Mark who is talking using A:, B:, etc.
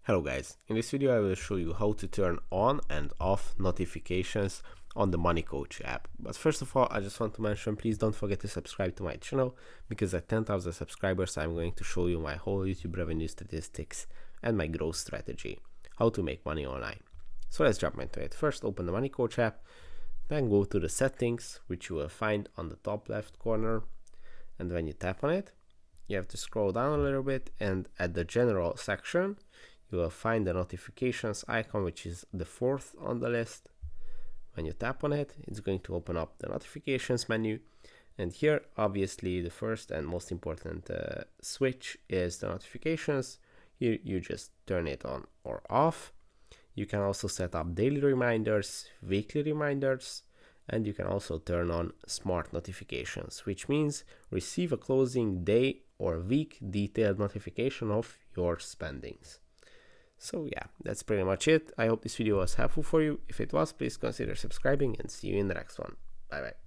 A: Hello guys, in this video I will show you how to turn on and off notifications on the MoneyCoach app. But first of all, I just want to mention, please don't forget to subscribe to my channel, because at 10,000 subscribers I'm going to show you my whole YouTube revenue statistics and my growth strategy, how to make money online. So let's jump into it. First, open the MoneyCoach app, then go to the settings, which you will find on the top left corner, and when you tap on it, you have to scroll down a little bit, and at the general section you will find the notifications icon, which is the fourth on the list. When you tap on it, it's going to open up the notifications menu, and here obviously the first and most important switch is the notifications. Here you just turn it on or off. You can also set up daily reminders, weekly reminders, and you can also turn on smart notifications, which means receive a closing day or week detailed notification of your spendings. So yeah, that's pretty much it. I hope this video was helpful for you. If it was, please consider subscribing, and see you in the next one. Bye bye.